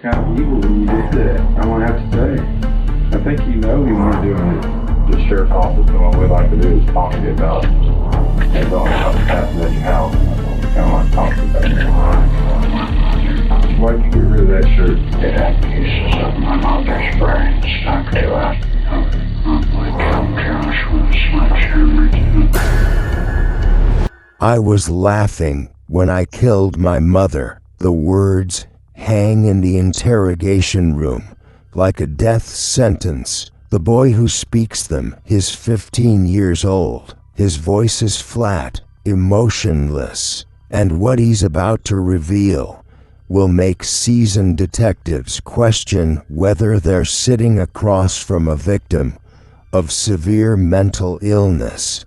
Kind of evil when you did that. I'm gonna have to say. I think you know you weren't doing it. The sheriff's office, and what we'd like to do is talk to you about what's happening at your house. Kind of like talk to you about it. Why'd you get rid of that shirt? It had pieces of my mother's brain stuck to it. I killed Josh with a sledgehammer. I was laughing when I killed my mother. The words hang in the interrogation room like a death sentence. The boy who speaks them is 15 years old. His voice is flat, emotionless, and what he's about to reveal will make seasoned detectives question whether they're sitting across from a victim of severe mental illness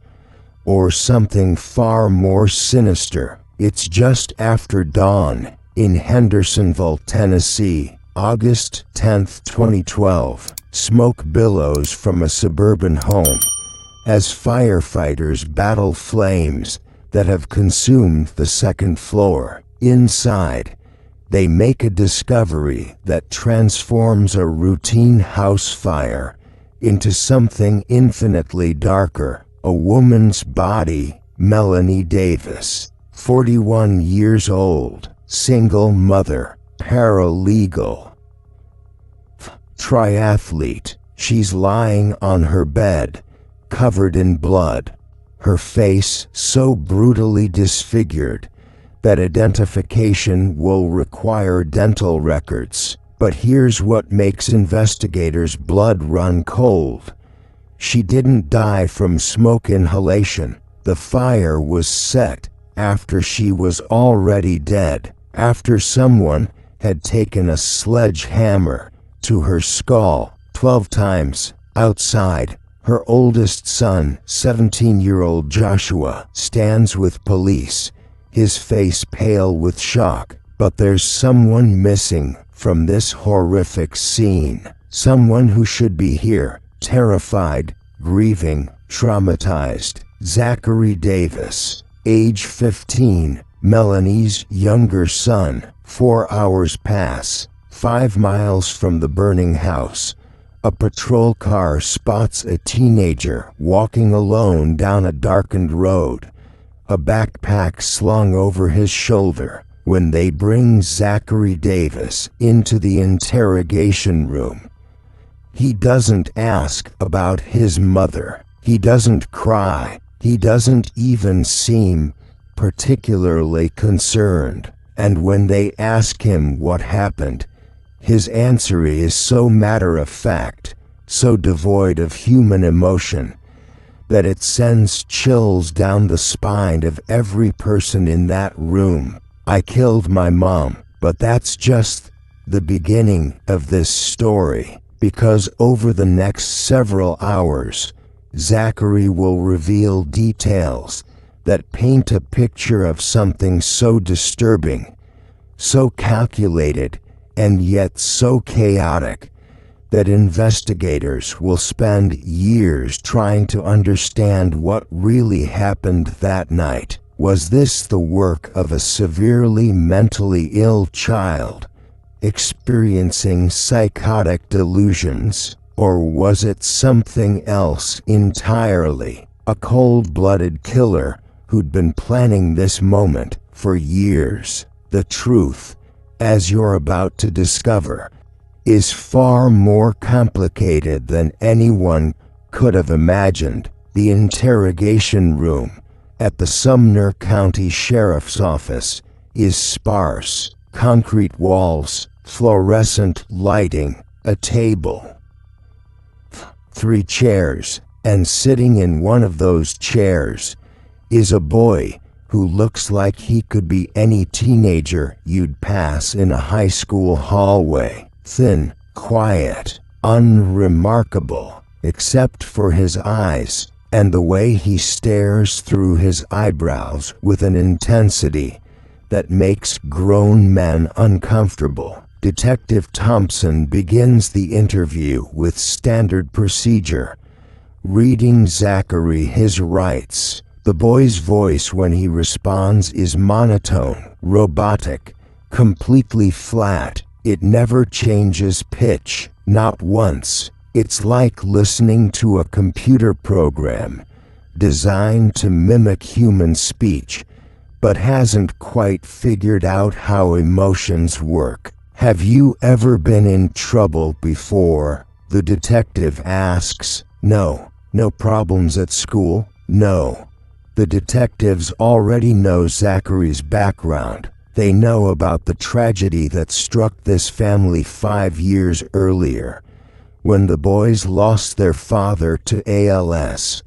or something far more sinister. It's just after dawn in Hendersonville, Tennessee, August 10, 2012. Smoke billows from a suburban home as firefighters battle flames that have consumed the second floor. Inside, they make a discovery that transforms a routine house fire into something infinitely darker. A woman's body, Melanie Davis, 41 years old, single mother, paralegal, triathlete. She's lying on her bed, covered in blood, her face so brutally disfigured that identification will require dental records. But here's what makes investigators' blood run cold. She didn't die from smoke inhalation. The fire was set after she was already dead, after someone had taken a sledgehammer to her skull 12 times. Outside, her oldest son, 17-year-old Joshua, stands with police, his face pale with shock. But there's someone missing from this horrific scene. Someone who should be here, terrified, grieving, traumatized. Zachary Davis, age 15, Melanie's younger son. 4 hours pass. 5 miles from the burning house, a patrol car spots a teenager walking alone down a darkened road, a backpack slung over his shoulder. When they bring Zachary Davis into the interrogation room, he doesn't ask about his mother. He doesn't cry. He doesn't even seem particularly concerned. And when they ask him what happened, his answer is so matter-of-fact, so devoid of human emotion, that it sends chills down the spine of every person in that room. I killed my mom, but that's just the beginning of this story, because over the next several hours, Zachary will reveal details that paint a picture of something so disturbing, so calculated, and yet so chaotic that investigators will spend years trying to understand what really happened that night. Was this the work of a severely mentally ill child experiencing psychotic delusions, or was it something else entirely? A cold-blooded killer who'd been planning this moment for years. The truth, as you're about to discover, is far more complicated than anyone could have imagined. The interrogation room at the Sumner County Sheriff's Office is sparse. Concrete walls, fluorescent lighting, a table, 3 chairs, and sitting in one of those chairs is a boy who looks like he could be any teenager you'd pass in a high school hallway. Thin, quiet, unremarkable, except for his eyes and the way he stares through his eyebrows with an intensity that makes grown men uncomfortable. Detective Thompson begins the interview with standard procedure, reading Zachary his rights. The boy's voice when he responds is monotone, robotic, completely flat. It never changes pitch, not once. It's like listening to a computer program designed to mimic human speech, but hasn't quite figured out how emotions work. Have you ever been in trouble before? The detective asks. No. No problems at school? No. The detectives already know Zachary's background. They know about the tragedy that struck this family 5 years earlier, when the boys lost their father to ALS,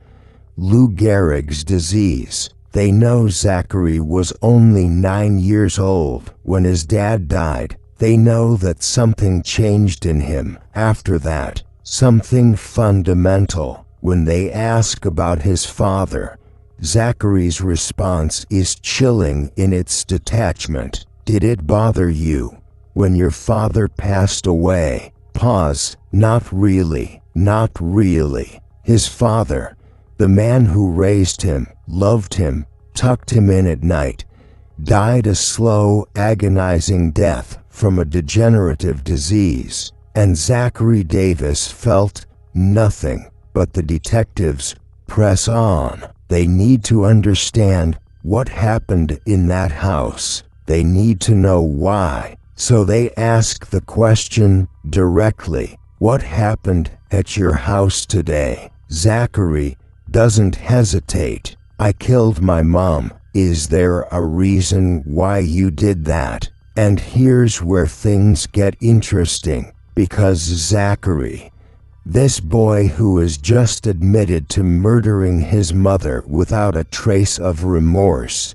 Lou Gehrig's disease. They know Zachary was only 9 years old when his dad died. They know that something changed in him after that, something fundamental. When they ask about his father, Zachary's response is chilling in its detachment. Did it bother you when your father passed away? Pause. Not really. Not really. His father, the man who raised him, loved him, tucked him in at night, died a slow, agonizing death from a degenerative disease, and Zachary Davis felt nothing. But the detectives press on. They need to understand what happened in that house. They need to know why. So they ask the question directly. What happened at your house today? Zachary doesn't hesitate. I killed my mom. Is there a reason why you did that? And here's where things get interesting, because Zachary, this boy who is just admitted to murdering his mother without a trace of remorse,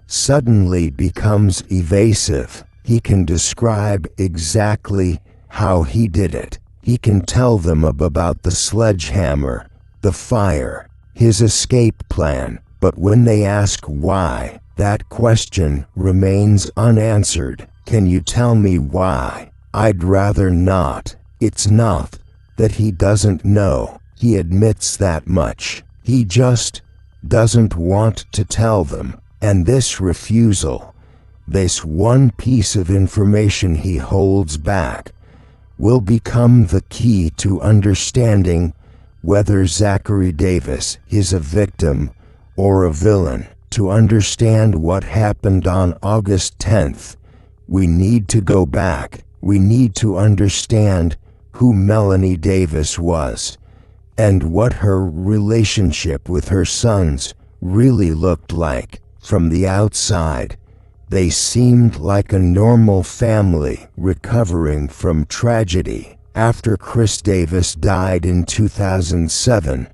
suddenly becomes evasive. He can describe exactly how he did it. He can tell them about the sledgehammer, the fire, his escape plan. But when they ask why, that question remains unanswered. Can you tell me why? I'd rather not. It's not that he doesn't know. He admits that much. He just doesn't want to tell them. And this refusal, this one piece of information he holds back, will become the key to understanding whether Zachary Davis is a victim or a villain. To understand what happened on August 10th, we need to go back. We need to understand who Melanie Davis was, and what her relationship with her sons really looked like. From the outside, they seemed like a normal family recovering from tragedy. After Chris Davis died in 2007,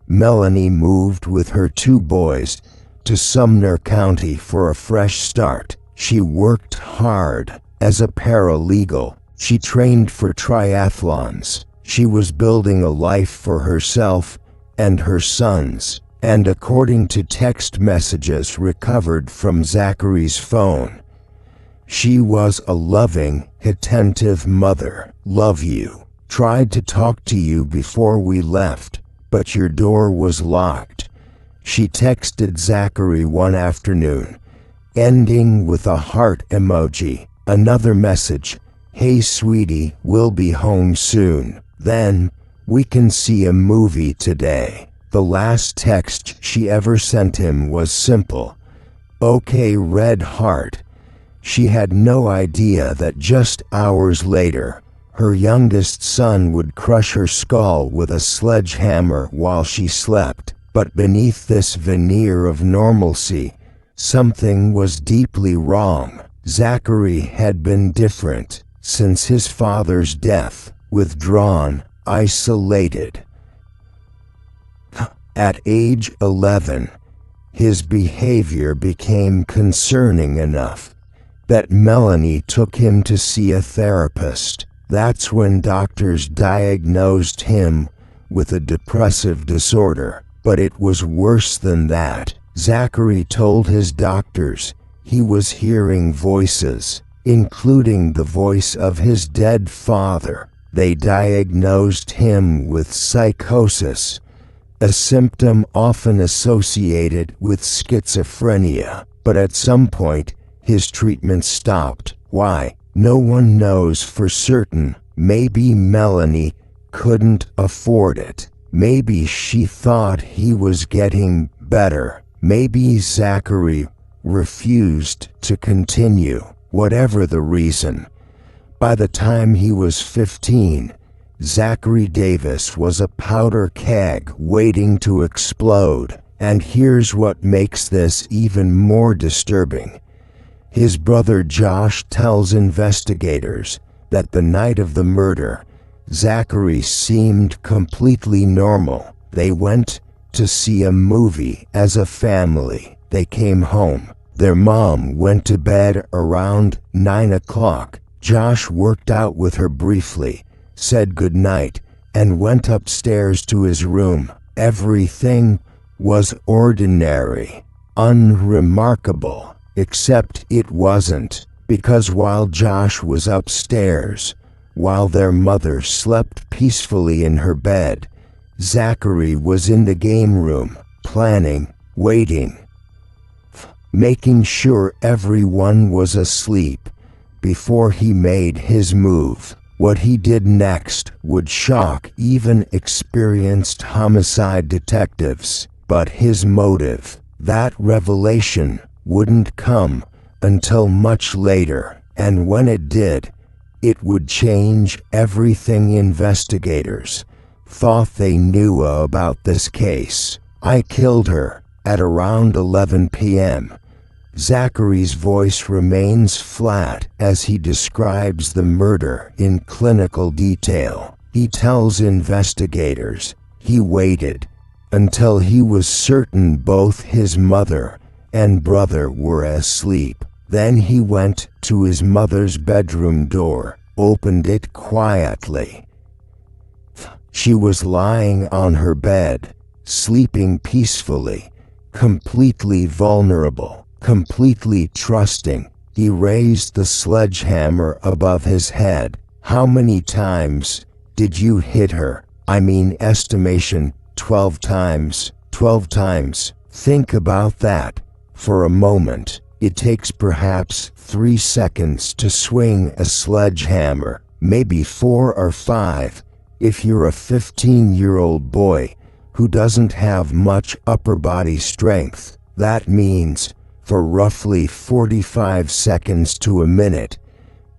Melanie moved with her 2 boys to Sumner County for a fresh start. She worked hard as a paralegal. She trained for triathlons. She was building a life for herself and her sons. And according to text messages recovered from Zachary's phone, she was a loving, attentive mother. Love you. Tried to talk to you before we left, but your door was locked. She texted Zachary one afternoon, ending with a heart emoji. Another message. Hey sweetie, we'll be home soon. Then, we can see a movie today. The last text she ever sent him was simple. Okay, red heart. She had no idea that just hours later, her youngest son would crush her skull with a sledgehammer while she slept. But beneath this veneer of normalcy, something was deeply wrong. Zachary had been different since his father's death, withdrawn, isolated. At age 11, his behavior became concerning enough that Melanie took him to see a therapist. That's when doctors diagnosed him with a depressive disorder. But it was worse than that. Zachary told his doctors he was hearing voices, including the voice of his dead father. They diagnosed him with psychosis, a symptom often associated with schizophrenia. But at some point, his treatment stopped. Why? No one knows for certain. Maybe Melanie couldn't afford it. Maybe she thought he was getting better. Maybe Zachary refused to continue. Whatever the reason, by the time he was 15, Zachary Davis was a powder keg waiting to explode. And here's what makes this even more disturbing. His brother Josh tells investigators that the night of the murder, Zachary seemed completely normal. They went to see a movie as a family. They came home. Their mom went to bed around 9 o'clock. Josh worked out with her briefly, said goodnight, and went upstairs to his room. Everything was ordinary, unremarkable, except it wasn't, because while Josh was upstairs, while their mother slept peacefully in her bed, Zachary was in the game room, planning, waiting, making sure everyone was asleep before he made his move. What he did next would shock even experienced homicide detectives, but his motive, that revelation, wouldn't come until much later, and when it did, it would change everything investigators thought they knew about this case. "I killed her at around 11 p.m. Zachary's voice remains flat as he describes the murder in clinical detail. He tells investigators he waited until he was certain both his mother and brother were asleep. Then he went to his mother's bedroom door, opened it quietly. She was lying on her bed, sleeping peacefully, completely vulnerable, completely trusting. He raised the sledgehammer above his head. "How many times did you hit her?" "I mean estimation, 12 times. 12 times. Think about that for a moment. It takes perhaps 3 seconds to swing a sledgehammer, maybe 4 or 5. If you're a 15-year-old boy who doesn't have much upper body strength, that means for roughly 45 seconds to a minute,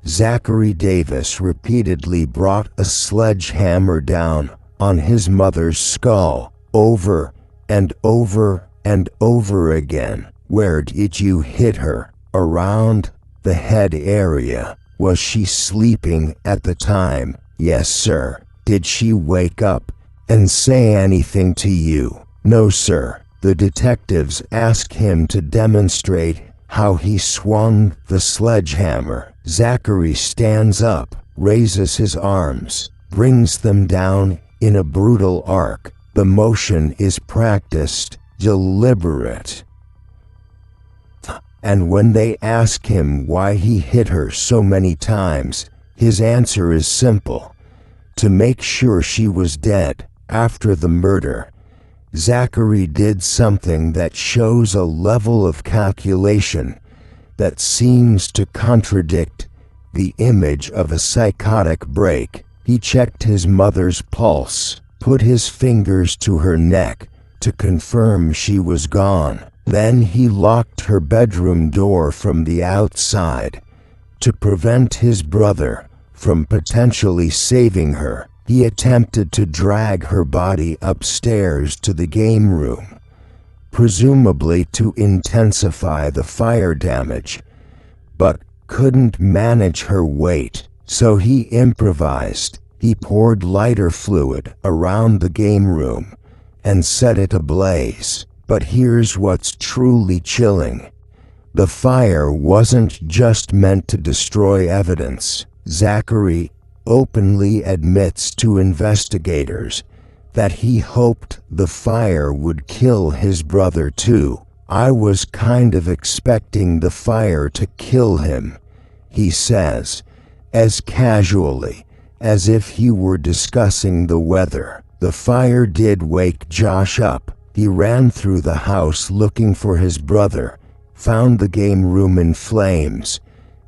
Zachary Davis repeatedly brought a sledgehammer down on his mother's skull, over and over and over again. "Where did you hit her?" "Around the head area." "Was she sleeping at the time?" "Yes, sir." "Did she wake up and say anything to you?" "No, sir." The detectives ask him to demonstrate how he swung the sledgehammer. Zachary stands up, raises his arms, brings them down in a brutal arc. The motion is practiced, deliberate. And when they ask him why he hit her so many times, his answer is simple: to make sure she was dead. After the murder, Zachary did something that shows a level of calculation that seems to contradict the image of a psychotic break. He checked his mother's pulse, put his fingers to her neck to confirm she was gone. Then he locked her bedroom door from the outside to prevent his brother from potentially saving her. He attempted to drag her body upstairs to the game room, presumably to intensify the fire damage, but couldn't manage her weight, so he improvised. He poured lighter fluid around the game room and set it ablaze. But here's what's truly chilling. The fire wasn't just meant to destroy evidence. Zachary openly admits to investigators that he hoped the fire would kill his brother too. "I was kind of expecting the fire to kill him," he says, as casually as if he were discussing the weather. The fire did wake Josh up. He ran through the house looking for his brother, found the game room in flames,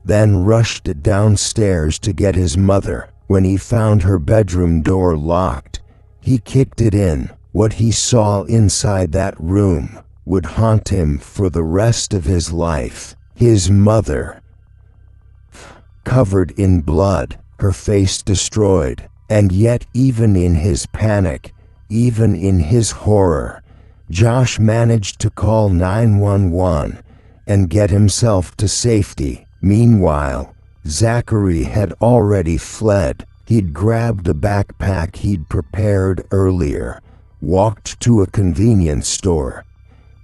then rushed downstairs to get his mother. When he found her bedroom door locked, he kicked it in. What he saw inside that room would haunt him for the rest of his life. His mother, covered in blood, her face destroyed. And yet, even in his panic, even in his horror, Josh managed to call 911 and get himself to safety. Meanwhile, Zachary had already fled. He'd grabbed a backpack he'd prepared earlier, walked to a convenience store,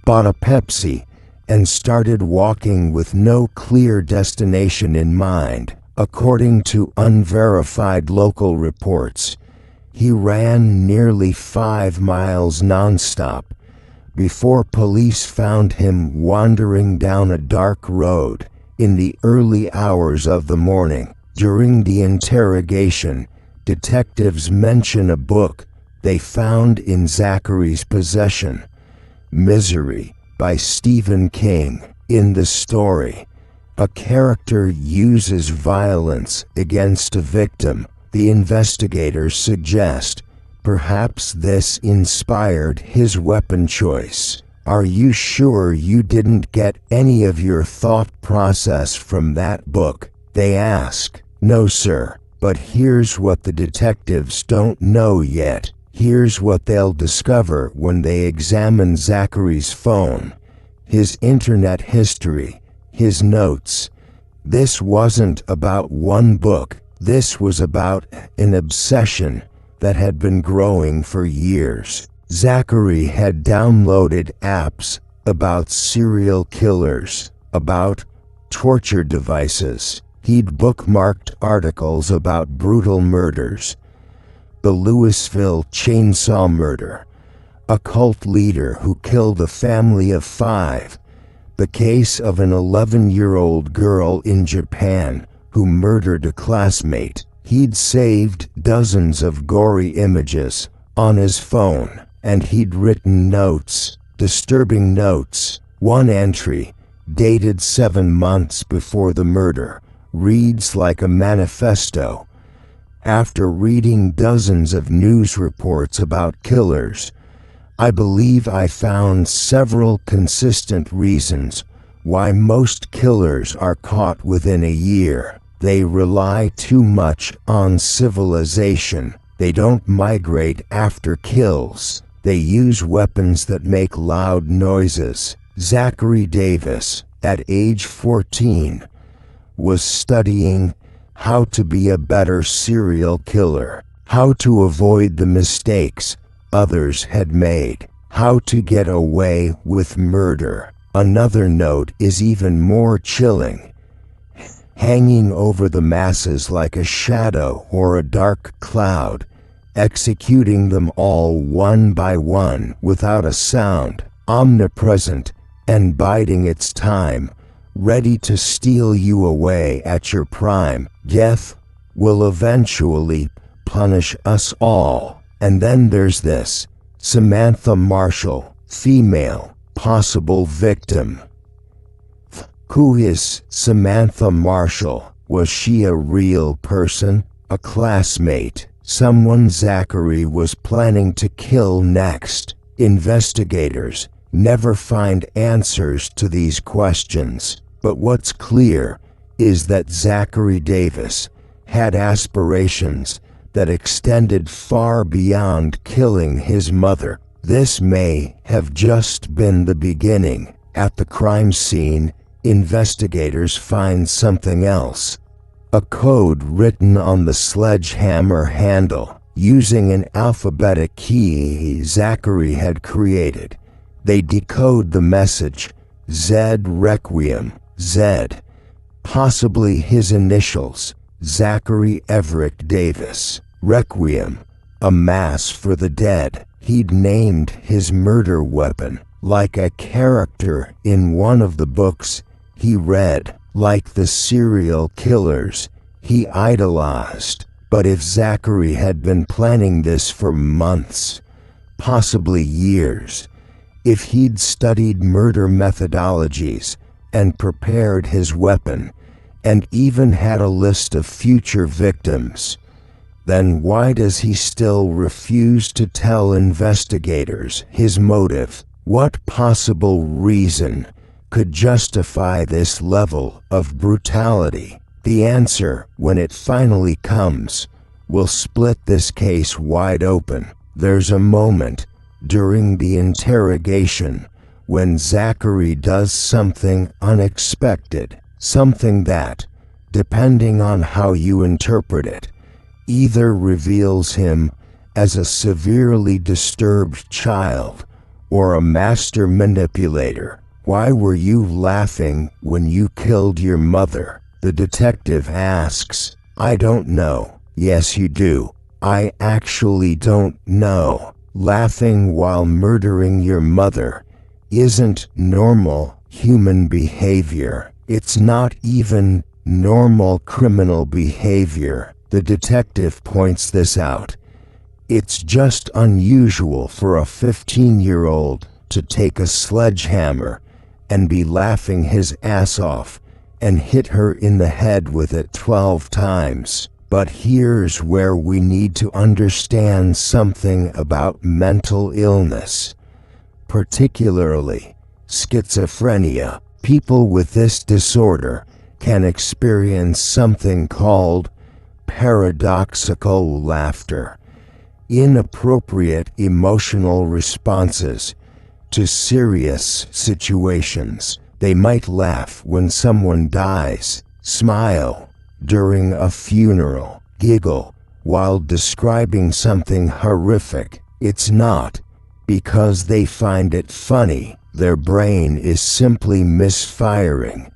bought a Pepsi, and started walking with no clear destination in mind. According to unverified local reports, he ran nearly 5 miles nonstop before police found him wandering down a dark road in the early hours of the morning. During the interrogation, detectives mention a book they found in Zachary's possession, Misery, by Stephen King. In the story, a character uses violence against a victim. The investigators suggest perhaps this inspired his weapon choice. "Are you sure you didn't get any of your thought process from that book?" they ask. "No, sir, but here's what the detectives don't know yet. Here's what they'll discover when they examine Zachary's phone, his internet history, his notes. This wasn't about one book. This was about an obsession that had been growing for years." Zachary had downloaded apps about serial killers, about torture devices. He'd bookmarked articles about brutal murders, the Louisville chainsaw murder, a cult leader who killed a family of 5, the case of an 11-year-old girl in Japan who murdered a classmate. He'd saved dozens of gory images on his phone, and he'd written notes, disturbing notes. One entry, dated 7 months before the murder, reads like a manifesto. "After reading dozens of news reports about killers, I believe I found several consistent reasons why most killers are caught within a year. They rely too much on civilization. They don't migrate after kills. They use weapons that make loud noises." Zachary Davis, at age 14, was studying how to be a better serial killer, how to avoid the mistakes others had made, how to get away with murder. Another note is even more chilling. "Hanging over the masses like a shadow or a dark cloud, executing them all one by one without a sound, omnipresent and biding its time, ready to steal you away at your prime. Death will eventually punish us all." And then there's this, Samantha Marshall, female, possible victim. Who is Samantha Marshall? Was she a real person? A classmate? Someone Zachary was planning to kill next? Investigators never find answers to these questions, but what's clear is that Zachary Davis had aspirations that extended far beyond killing his mother. This may have just been the beginning. At the crime scene, investigators find something else. A code written on the sledgehammer handle, using an alphabetic key Zachary had created. They decode the message, Z Requiem, Z, possibly his initials, Zachary Everett Davis. Requiem, a mass for the dead. He'd named his murder weapon like a character in one of the books he read, like the serial killers he idolized. But if Zachary had been planning this for months, possibly years, if he'd studied murder methodologies and prepared his weapon and even had a list of future victims, then why does he still refuse to tell investigators his motive? What possible reason could justify this level of brutality? The answer, when it finally comes, will split this case wide open. There's a moment during the interrogation when Zachary does something unexpected, something that, depending on how you interpret it, either reveals him as a severely disturbed child or a master manipulator. "Why were you laughing when you killed your mother?" the detective asks. "I don't know." "Yes, you do." "I actually don't know." Laughing while murdering your mother isn't normal human behavior. It's not even normal criminal behavior. The detective points this out. It's just unusual for a 15-year-old to take a sledgehammer and be laughing his ass off and hit her in the head with it 12 times. But here's where we need to understand something about mental illness, particularly schizophrenia. People with this disorder can experience something called paradoxical laughter, inappropriate emotional responses to serious situations. They might laugh when someone dies, smile during a funeral, giggle while describing something horrific. It's not because they find it funny. Their brain is simply misfiring,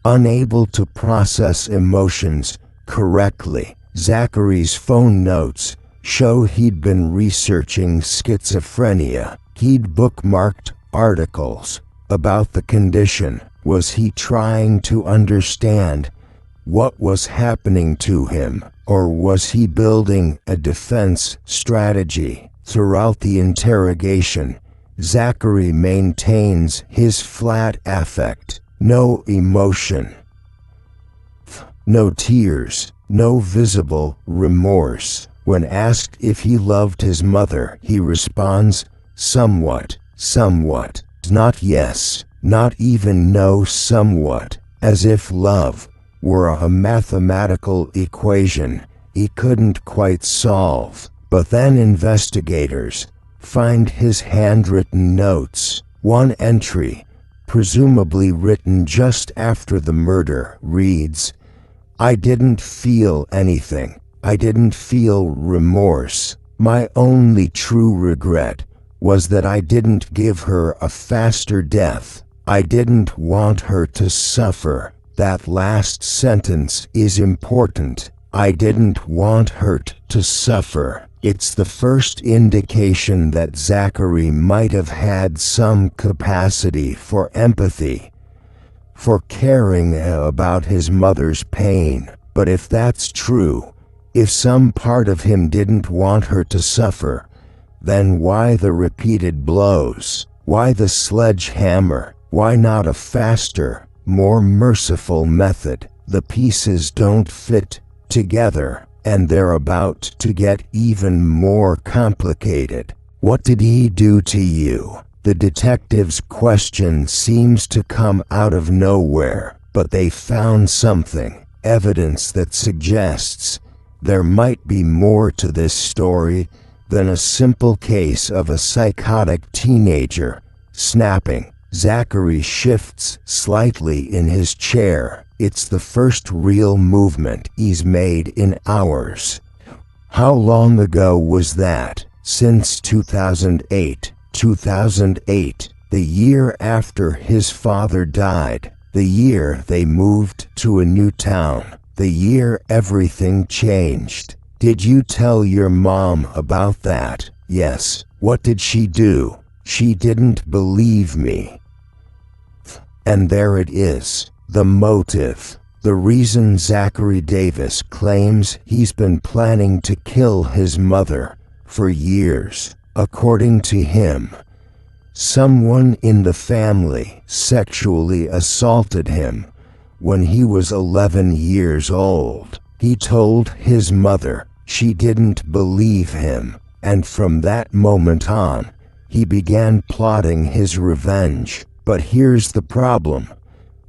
unable to process emotions correctly. Zachary's phone notes show he'd been researching schizophrenia. He'd bookmarked articles about the condition. Was he trying to understand what was happening to him, or was he building a defense strategy? Throughout the interrogation, Zachary maintains his flat affect. No emotion, no tears, no visible remorse. When asked if he loved his mother, he responds, somewhat, somewhat. Not yes, not even no, somewhat. As if love were a mathematical equation he couldn't quite solve. But then investigators find his handwritten notes. One entry, presumably written just after the murder, reads, "I didn't feel anything. I didn't feel remorse. My only true regret was that I didn't give her a faster death. I didn't want her to suffer." That last sentence is important. I didn't want her to suffer. It's the first indication that Zachary might have had some capacity for empathy, for caring about his mother's pain. But if that's true, if some part of him didn't want her to suffer, then why the repeated blows? Why the sledgehammer? Why not a faster, more merciful method? The pieces don't fit together, and they're about to get even more complicated. What did he do to you? The detective's question seems to come out of nowhere, but they found something, evidence that suggests there might be more to this story than a simple case of a psychotic teenager snapping. Zachary shifts slightly in his chair. It's the first real movement he's made in hours. How long ago was that? Since 2008. 2008, the year after his father died, the year they moved to a new town, the year everything changed. Did you tell your mom about that? Yes. What did she do? She didn't believe me. And there it is, the motive. The reason Zachary Davis claims he's been planning to kill his mother for years. According to him, someone in the family sexually assaulted him when he was 11 years old. He told his mother. She didn't believe him, and from that moment on, he began plotting his revenge. But here's the problem.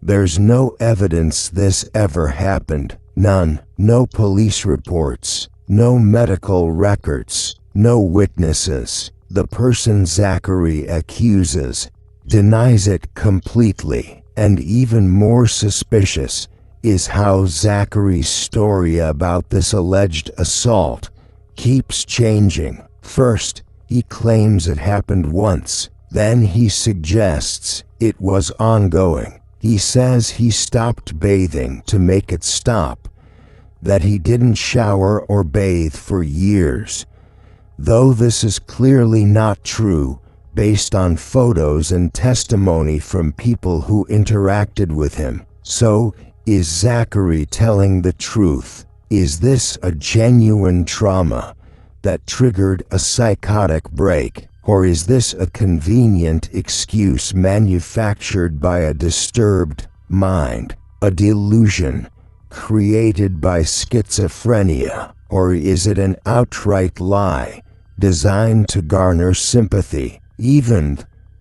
There's no evidence this ever happened. None. No police reports. No medical records. No witnesses. The person Zachary accuses denies it completely. And even more suspicious is how Zachary's story about this alleged assault keeps changing. First, he claims it happened once. Then he suggests it was ongoing. He says he stopped bathing to make it stop, that he didn't shower or bathe for years. Though this is clearly not true, based on photos and testimony from people who interacted with him. So, is Zachary telling the truth? Is this a genuine trauma that triggered a psychotic break? Or is this a convenient excuse manufactured by a disturbed mind, a delusion created by schizophrenia? Or is it an outright lie designed to garner sympathy? Even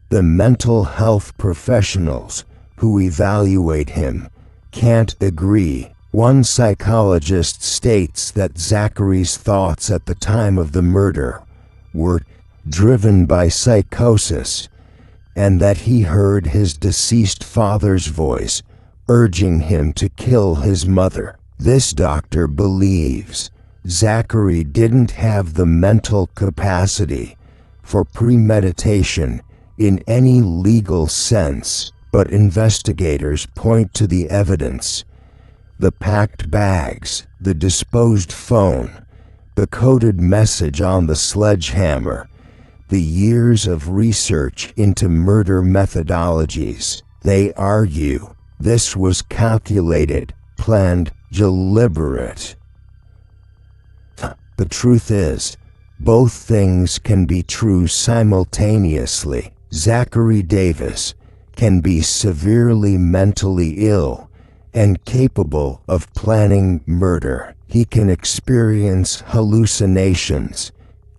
the mental health professionals who evaluate him can't agree. One psychologist states that Zachary's thoughts at the time of the murder were driven by psychosis, and that he heard his deceased father's voice urging him to kill his mother. This doctor believes Zachary didn't have the mental capacity for premeditation in any legal sense, but investigators point to the evidence: the packed bags, the disposed phone, the coded message on the sledgehammer, the years of research into murder methodologies. They argue this was calculated, planned, deliberate. The truth is, both things can be true simultaneously. Zachary Davis can be severely mentally ill and capable of planning murder. He can experience hallucinations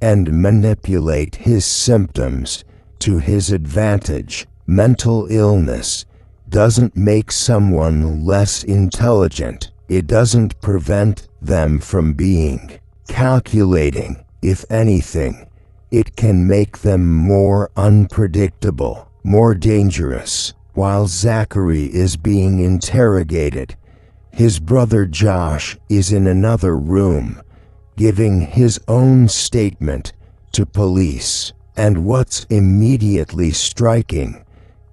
and manipulate his symptoms to his advantage. Mental illness doesn't make someone less intelligent. It doesn't prevent them from being calculating. If anything, it can make them more unpredictable, more dangerous. While Zachary is being interrogated, his brother Josh is in another room, giving his own statement to police. And what's immediately striking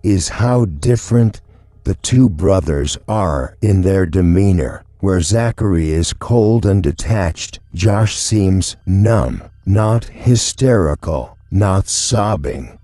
is how different the two brothers are in their demeanor. Where Zachary is cold and detached, Josh seems numb, not hysterical, not sobbing,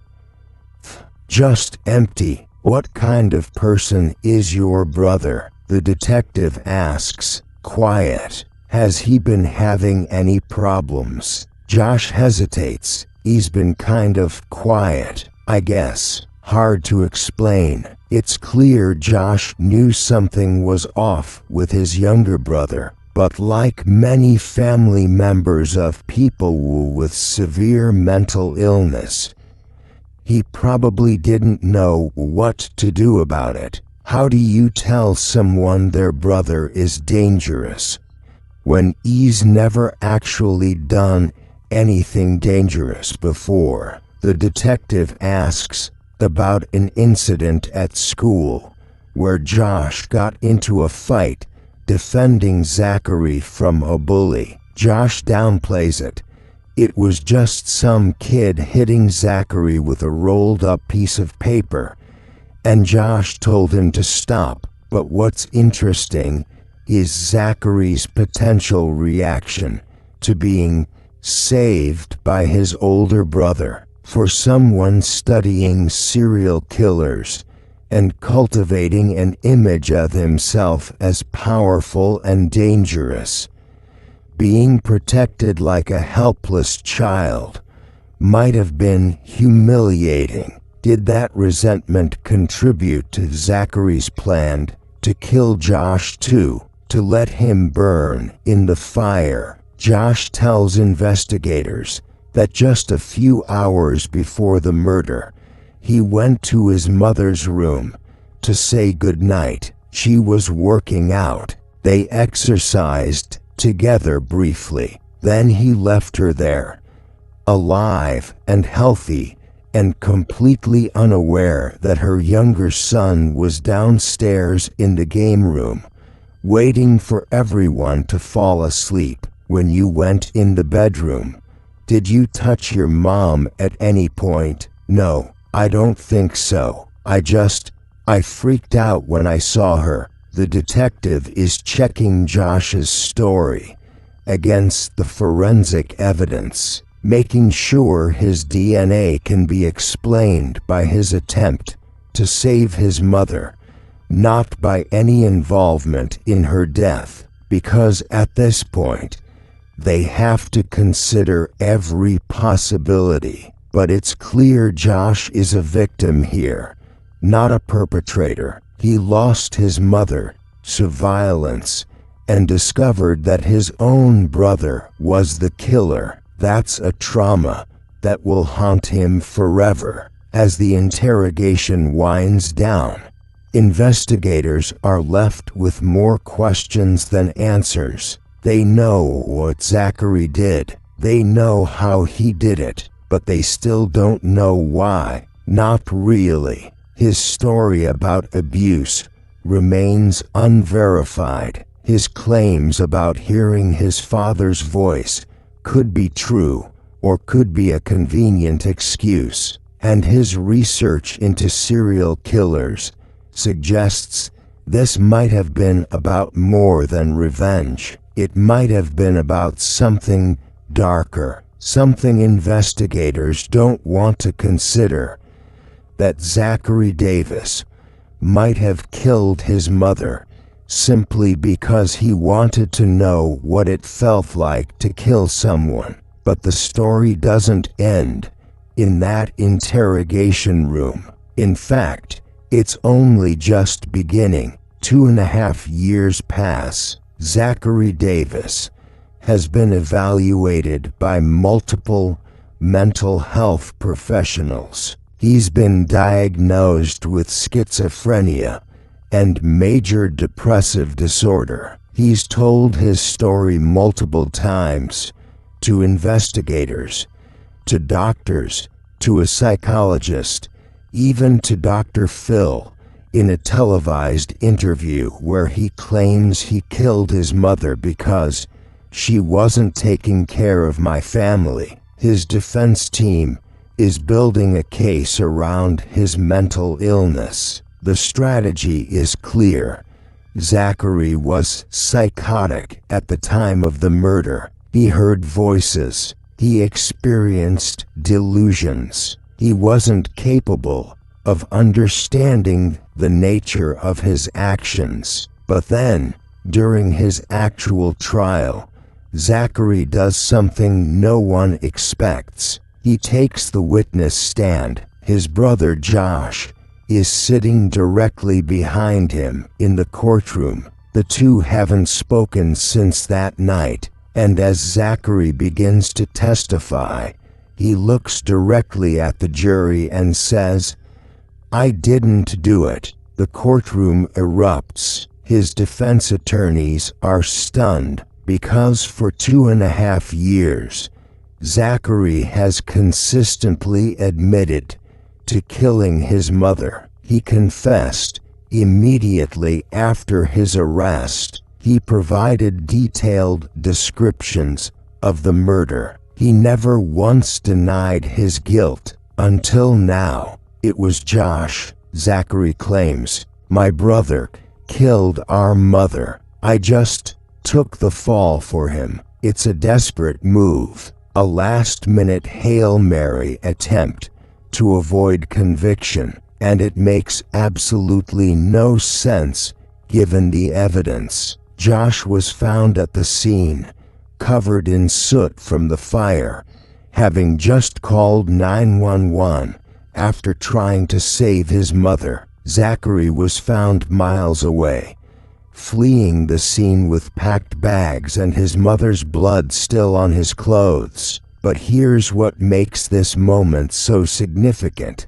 just empty. What kind of person is your brother? The detective asks. Quiet. Has he been having any problems? Josh hesitates. He's been kind of quiet, I guess. Hard to explain. It's clear Josh knew something was off with his younger brother, but like many family members of people with severe mental illness, he probably didn't know what to do about it. How do you tell someone their brother is dangerous when he's never actually done anything dangerous before? The detective asks about an incident at school where Josh got into a fight defending Zachary from a bully. Josh downplays it. It was just some kid hitting Zachary with a rolled-up piece of paper, and Josh told him to stop. But what's interesting is Zachary's potential reaction to being saved by his older brother. For someone studying serial killers and cultivating an image of himself as powerful and dangerous, being protected like a helpless child might have been humiliating. Did that resentment contribute to Zachary's planned to kill Josh too, to let him burn in the fire. Josh tells investigators that just a few hours before the murder, he went to his mother's room to say goodnight. She was working out. They exercised together briefly. Then he left her there, alive and healthy, and completely unaware that her younger son was downstairs in the game room, waiting for everyone to fall asleep. When you went in the bedroom, did you touch your mom at any point? No, I don't think so. I freaked out when I saw her. The detective is checking Josh's story against the forensic evidence, making sure his DNA can be explained by his attempt to save his mother, not by any involvement in her death, because at this point, they have to consider every possibility. But it's clear Josh is a victim here, not a perpetrator. He lost his mother to violence and discovered that his own brother was the killer. That's a trauma that will haunt him forever. As the interrogation winds down, investigators are left with more questions than answers. They know what Zachary did. They know how he did it, but they still don't know why. Not really. His story about abuse remains unverified. His claims about hearing his father's voice could be true or could be a convenient excuse. And his research into serial killers suggests this might have been about more than revenge. It might have been about something darker, something investigators don't want to consider, that Zachary Davis might have killed his mother simply because he wanted to know what it felt like to kill someone. But the story doesn't end in that interrogation room. In fact, it's only just beginning. 2.5 years pass. Zachary Davis has been evaluated by multiple mental health professionals. He's been diagnosed with schizophrenia and major depressive disorder. He's told his story multiple times to investigators, to doctors, to a psychologist, even to Dr. Phil, in a televised interview where he claims he killed his mother because she wasn't taking care of my family. His defense team is building a case around his mental illness. The strategy is clear. Zachary was psychotic at the time of the murder. He heard voices. He experienced delusions. He wasn't capable of understanding the nature of his actions. But then, during his actual trial, Zachary does something no one expects. He takes the witness stand. His brother Josh is sitting directly behind him in the courtroom. The two haven't spoken since that night, and as Zachary begins to testify, he looks directly at the jury and says, "I didn't do it." The courtroom erupts. His defense attorneys are stunned because for 2.5 years, Zachary has consistently admitted to killing his mother. He confessed immediately after his arrest. He provided detailed descriptions of the murder. He never once denied his guilt until now. "It was Josh," Zachary claims. "My brother killed our mother. I just took the fall for him. It's a desperate move, a last-minute Hail Mary attempt to avoid conviction, and it makes absolutely no sense given the evidence." Josh was found at the scene, covered in soot from the fire, having just called 911 after trying to save his mother. Zachary was found miles away, fleeing the scene with packed bags and his mother's blood still on his clothes. But here's what makes this moment so significant.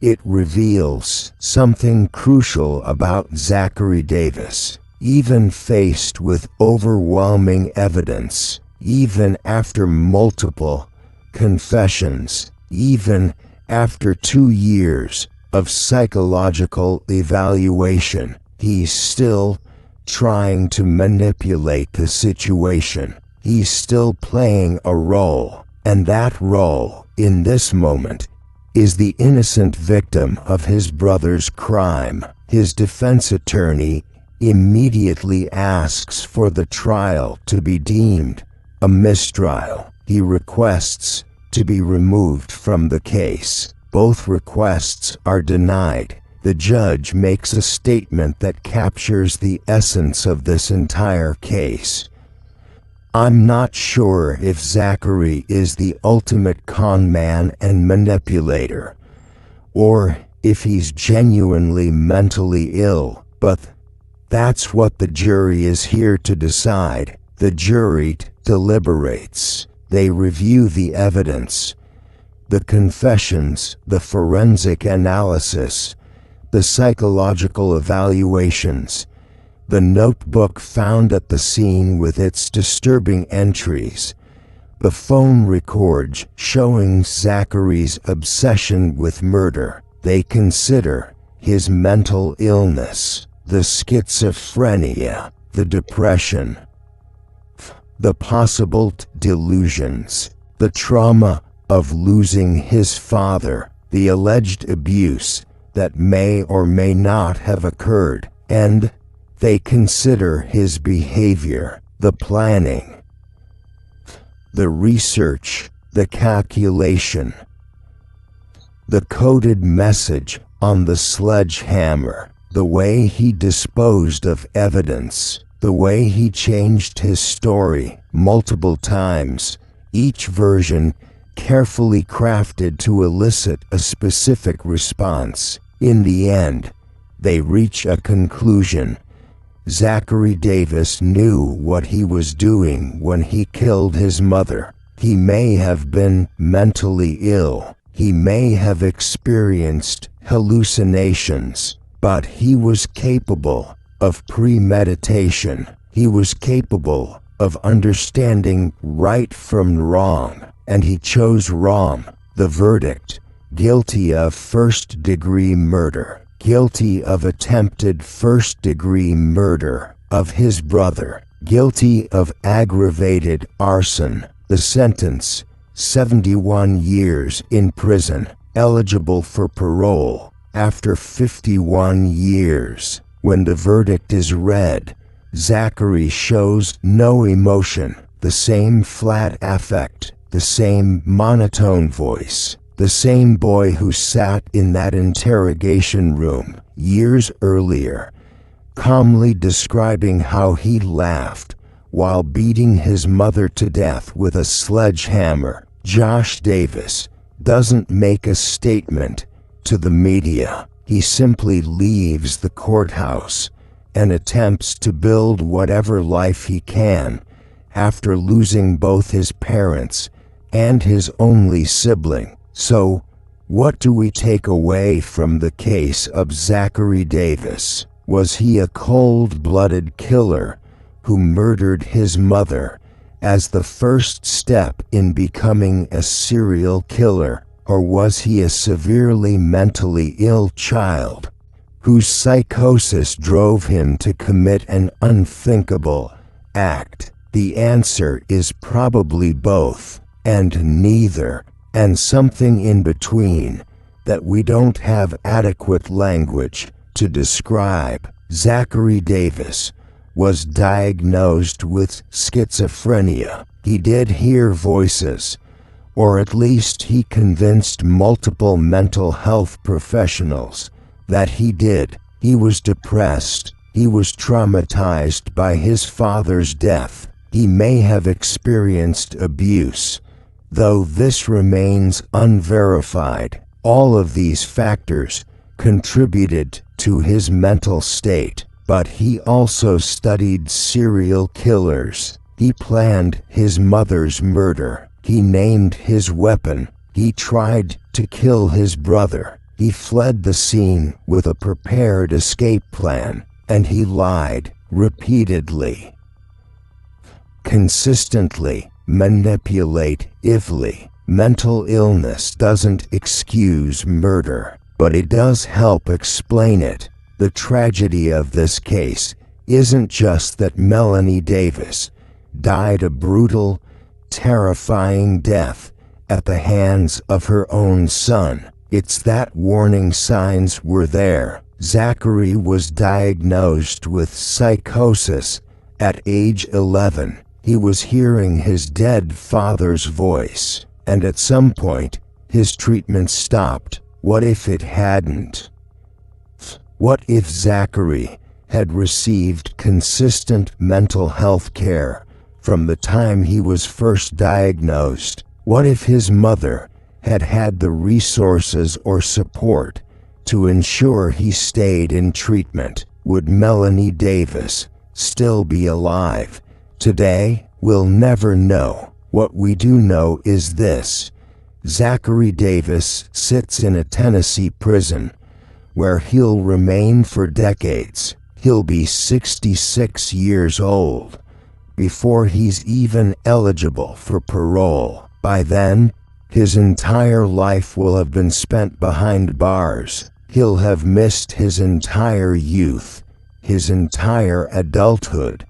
It reveals something crucial about Zachary Davis. Even faced with overwhelming evidence, even after multiple confessions, even after 2 years of psychological evaluation, he's still trying to manipulate the situation. He's still playing a role, and that role, in this moment, is the innocent victim of his brother's crime. His defense attorney immediately asks for the trial to be deemed a mistrial. He requests to be removed from the case. Both requests are denied. The judge makes a statement that captures the essence of this entire case. I'm not sure if Zachary is the ultimate con man and manipulator, or if he's genuinely mentally ill, but that's what the jury is here to decide. The jury deliberates. They review the evidence, the confessions, the forensic analysis, the psychological evaluations, the notebook found at the scene with its disturbing entries, the phone records showing Zachary's obsession with murder. They consider his mental illness, the schizophrenia, the depression, the possible delusions, the trauma of losing his father, the alleged abuse that may or may not have occurred, and they consider his behavior, the planning, the research, the calculation, the coded message on the sledgehammer, the way he disposed of evidence, the way he changed his story multiple times, each version carefully crafted to elicit a specific response. In the end, they reach a conclusion. Zachary Davis knew what he was doing when he killed his mother. He may have been mentally ill. He may have experienced hallucinations, but he was capable of premeditation. He was capable of understanding right from wrong, and he chose wrong. The verdict: guilty of first-degree murder, guilty of attempted first-degree murder of his brother, guilty of aggravated arson. The sentence: 71 years in prison, eligible for parole after 51 years. When the verdict is read, Zachary shows no emotion, the same flat affect, the same monotone voice, the same boy who sat in that interrogation room years earlier, calmly describing how he laughed while beating his mother to death with a sledgehammer. Josh Davis doesn't make a statement to the media. He simply leaves the courthouse and attempts to build whatever life he can after losing both his parents and his only sibling. So, what do we take away from the case of Zachary Davis? Was he a cold-blooded killer who murdered his mother as the first step in becoming a serial killer? Or was he a severely mentally ill child whose psychosis drove him to commit an unthinkable act? The answer is probably both, and neither, and something in between that we don't have adequate language to describe. Zachary Davis was diagnosed with schizophrenia. He did hear voices, or at least he convinced multiple mental health professionals that he did. He was depressed. He was traumatized by his father's death. He may have experienced abuse, though this remains unverified. All of these factors contributed to his mental state, but he also studied serial killers. He planned his mother's murder. He named his weapon. He tried to kill his brother. He fled the scene with a prepared escape plan, and he lied repeatedly, consistently, manipulatively. Mental illness doesn't excuse murder, but it does help explain it. The tragedy of this case isn't just that Melanie Davis died a brutal, terrifying death at the hands of her own son. It's that warning signs were there. Zachary was diagnosed with psychosis at age 11. He was hearing his dead father's voice, and at some point, his treatment stopped. What if it hadn't? What if Zachary had received consistent mental health care from the time he was first diagnosed? What if his mother had had the resources or support to ensure he stayed in treatment? Would Melanie Davis still be alive today? We'll never know. What we do know is this: Zachary Davis sits in a Tennessee prison where he'll remain for decades. He'll be 66 years old before he's even eligible for parole. By then, his entire life will have been spent behind bars. He'll have missed his entire youth, his entire adulthood.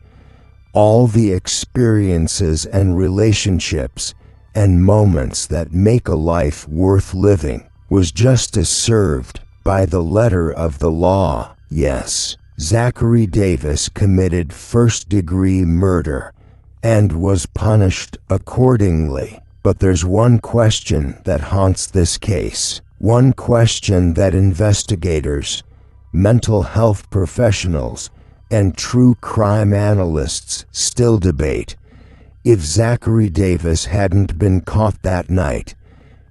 All the experiences and relationships and moments that make a life worth living was justice served by the letter of the law. Yes, Zachary Davis committed first-degree murder and was punished accordingly. But there's one question that haunts this case, one question that investigators, mental health professionals, and true crime analysts still debate. If Zachary Davis hadn't been caught that night,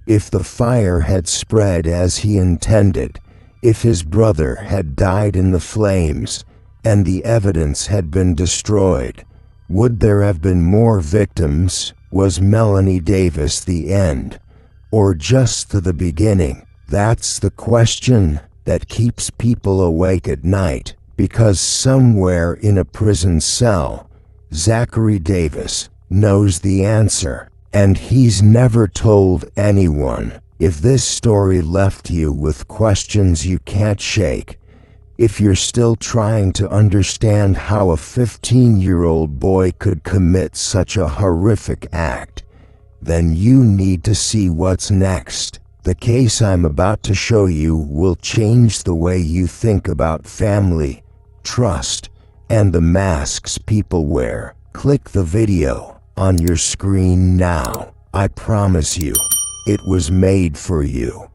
if the fire had spread as he intended, if his brother had died in the flames and the evidence had been destroyed, would there have been more victims? Was Melanie Davis the end, or just the beginning? That's the question that keeps people awake at night, because somewhere in a prison cell, Zachary Davis knows the answer, and he's never told anyone. If this story left you with questions you can't shake, if you're still trying to understand how a 15-year-old boy could commit such a horrific act, then you need to see what's next. The case I'm about to show you will change the way you think about family, trust, and the masks people wear. Click the video on your screen now. I promise you, it was made for you.